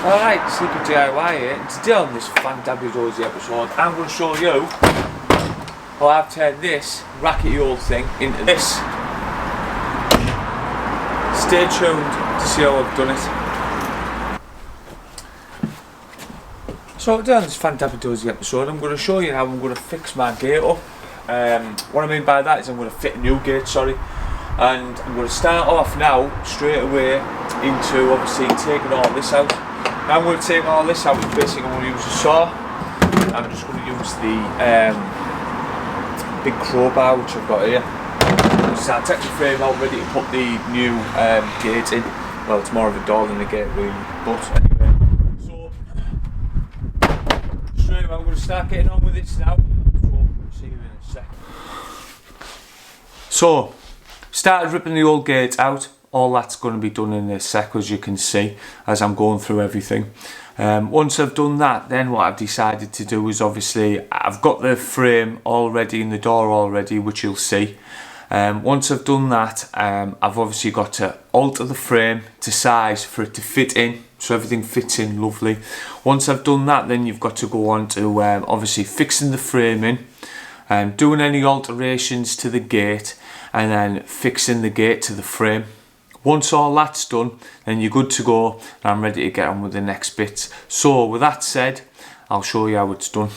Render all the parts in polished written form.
Alright, Sleepy DIY here, and today on this fantabulous episode I'm going to show you how I've turned this rackety old thing into this. Stay tuned to see how I've done it. So today on this fantabulous episode I'm going to show you how I'm going to fix my gate up. What I mean by that is I'm going to fit a new gate, and I'm going to start off now straight away into obviously taking all this out. Now I'm going to take all this out, and basically I'm going to use a saw. I'm just going to use the big crowbar which I've got here. So I'll take the frame out ready to put the new gate in. Well, it's more of a door than a gate really, but anyway. So straight away I'm going to start getting on with this now. So see you in a sec. So started ripping the old gate out. All that's going to be done in a sec, as you can see, as I'm going through everything. Once I've done that, then what I've decided to do is obviously I've got the frame already in the door already, which you'll see. Once I've done that, I've obviously got to alter the frame to size for it to fit in, so everything fits in lovely. Once I've done that, then you've got to go on to obviously fixing the frame in, doing any alterations to the gate, and then fixing the gate to the frame. Once all that's done, then you're good to go, and I'm ready to get on with the next bits. So with that said, I'll show you how it's done.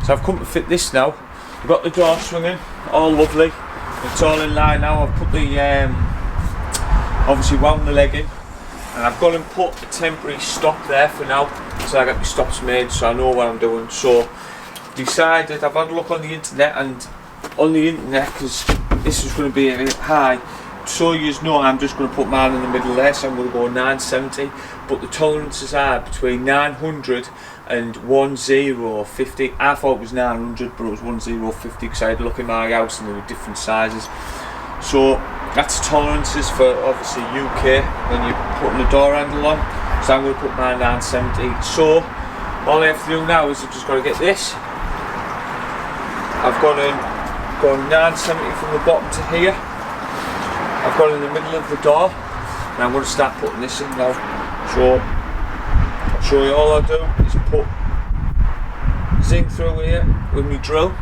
So I've come to fit this now. I've got the door swinging, all lovely. It's all in line now. I've put the obviously wound the leg in, and I've gone and put a temporary stop there for now, so I got my stops made, so I know what I'm doing. So decided, I've had a look on the internet, and on the internet, because this is going to be a bit high, so you know, I'm just going to put mine in the middle there, so I'm going to go 970, but the tolerances are between 900 and 1050. I thought it was 900, but it was 1050 because I had a look in my house and there were different sizes. So that's tolerances for obviously UK when you're putting the door handle on. So I'm going to put my 970. So all I have to do now is I've just got to get this. I've got to go 970 from the bottom to here. I've got it in the middle of the door, and I'm going to start putting this in now. So I'll show you. All I do is put zinc through here with my drill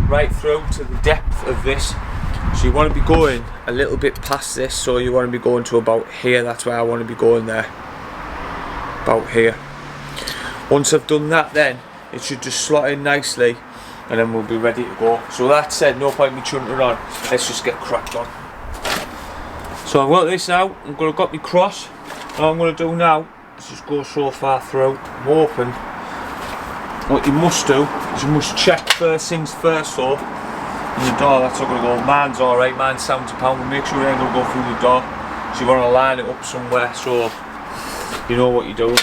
right through to the depth of this. So you want to be going a little bit past this, so you want to be going to about here. That's where I want to be going there, about here. Once I've done that, then it should just slot in nicely, and then we'll be ready to go. So that said, no point me chuntering on, let's just get cracked on. So I've got this now. I'm going to got my cross. All I'm going to do now is just go so far through. I'm open. What you must do is you must check first things first. So in the door, that's not going to go. Mine's alright. Mine's £70, but make sure it ain't going to go through the door. So you want to line it up somewhere so you know what you're doing.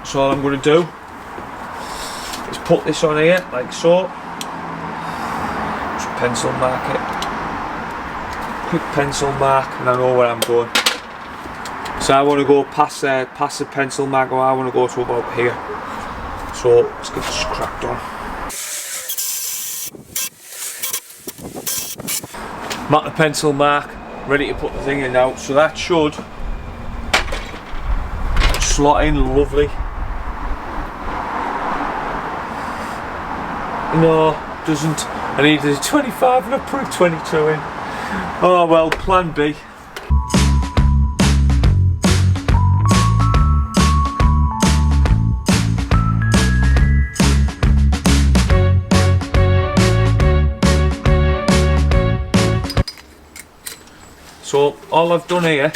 So all I'm going to do is put this on here like so. Just pencil mark it. Quick pencil mark, and I know where I'm going. So I want to go past the pencil mark, or I want to go to about here. So let's get this cracked on. Mark the pencil mark, ready to put the thing in now. So that should slot in lovely. No, doesn't. I needed a 25 and I put a 22 in. Oh well, plan B. So all I've done here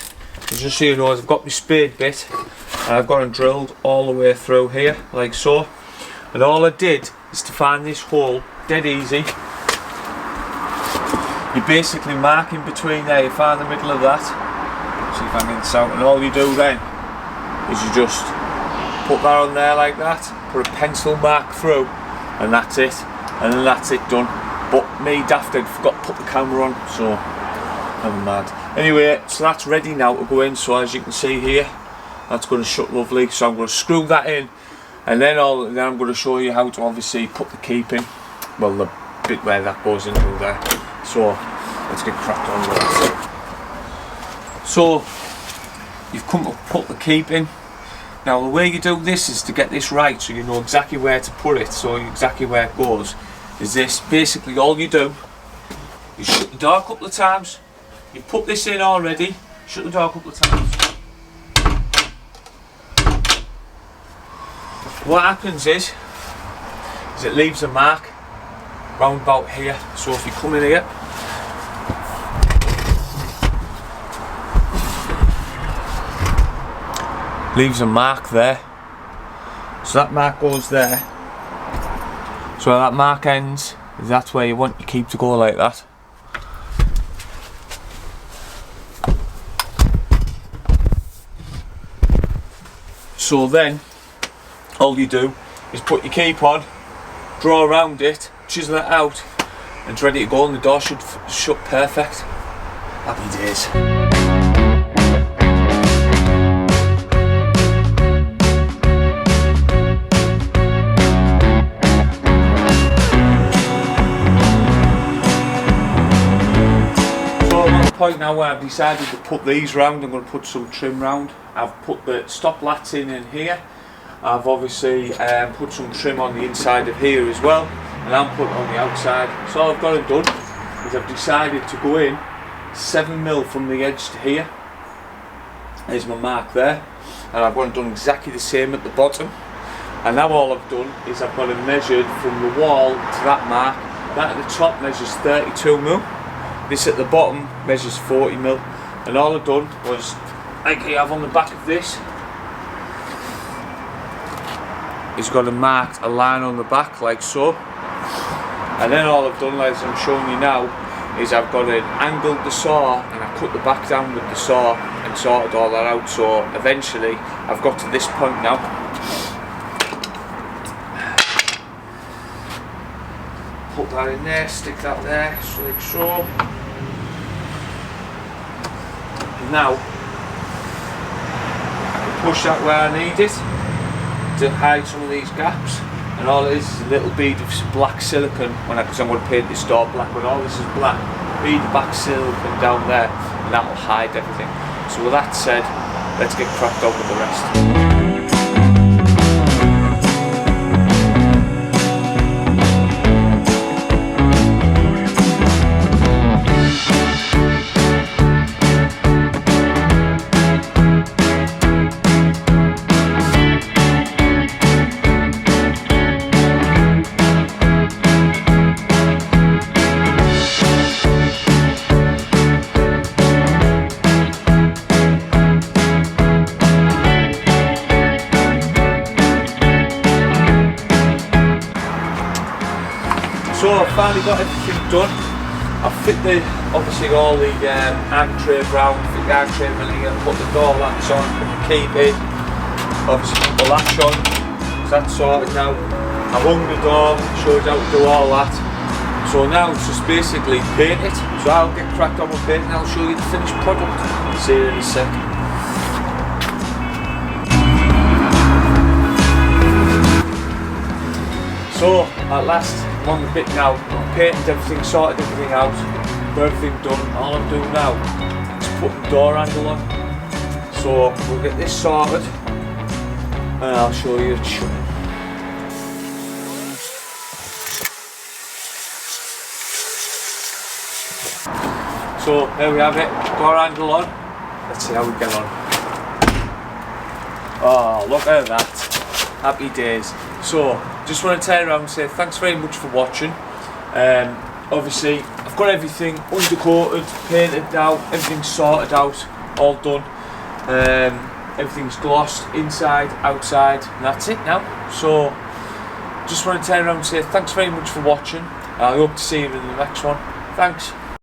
is, just so you know, I've got my spade bit and I've got it drilled all the way through here, like so. And all I did is to find this hole, dead easy. You basically mark in between there, you find the middle of that. See if I can get this out. And all you do then is you just put that on there like that, put a pencil mark through, and that's it. And then that's it done. But me, daft, I forgot to put the camera on, so I'm mad. Anyway, so that's ready now to go in. So as you can see here, that's going to shut lovely. So I'm going to screw that in, and then I'm going to show you how to obviously put the keep in. Well, the bit where that goes into there. So let's get cracked on with that. So you've come to put the keep in. Now the way you do this is to get this right, so you know exactly where to put it, so exactly where it goes. Is this basically all you do? You shut the door a couple of times. You put this in already. Shut the door a couple of times. What happens is it leaves a mark round about here. So if you come in here, leaves a mark there. So that mark goes there. So where that mark ends, that's where you want your keep to go, like that. So then, all you do is put your keep on, draw around it, chisel it out, and it's ready to go, and the door should shut perfect. Happy days. So I'm at the point now where I've decided to put these round. I'm going to put some trim round. I've put the stop latch in here. I've obviously put some trim on the inside of here as well, and I'm putting it on the outside. So all I've got it done is I've decided to go in 7mm from the edge to here. There's my mark there, and I've got it done exactly the same at the bottom. And now all I've done is I've got it measured from the wall to that mark. That at the top measures 32mm. This at the bottom measures 40mm. And all I've done was, like you have on the back of this, it's got marked a line on the back like so. And then all I've done, as I'm showing you now, is I've got it angled the saw, and I cut the back down with the saw and sorted all that out. So eventually I've got to this point now. Put that in there, stick that there, so like so. Now I can push that where I need it to hide some of these gaps, and all it is a little bead of black silicone, because I'm going to paint this door black. When all this is black, bead of black silicone down there, and that will hide everything. So with that said, let's get cracked on with the rest. So I've finally got everything done. I've fit obviously all the architrave round, fit the architrave milling and put the door latch on, put the keep in, obviously put the latch on, so that's sorted now. I've hung the door, showed you how to do all that. So now it's just basically paint it. So I'll get cracked on with painting and I'll show you the finished product. See you in a sec. So at last, I'm on the bit now. I've painted everything, sorted everything out, got everything done. All I'm doing now is putting the door handle on. So we'll get this sorted and I'll show you it shutting. So there we have it, door handle on. Let's see how we get on. Oh, look at that, happy days. So just want to turn around and say thanks very much for watching. Obviously I've got everything undercoated, painted out, everything's sorted out, all done. Everything's glossed inside, outside, and that's it now. So just want to turn around and say thanks very much for watching. I hope to see you in the next one. Thanks.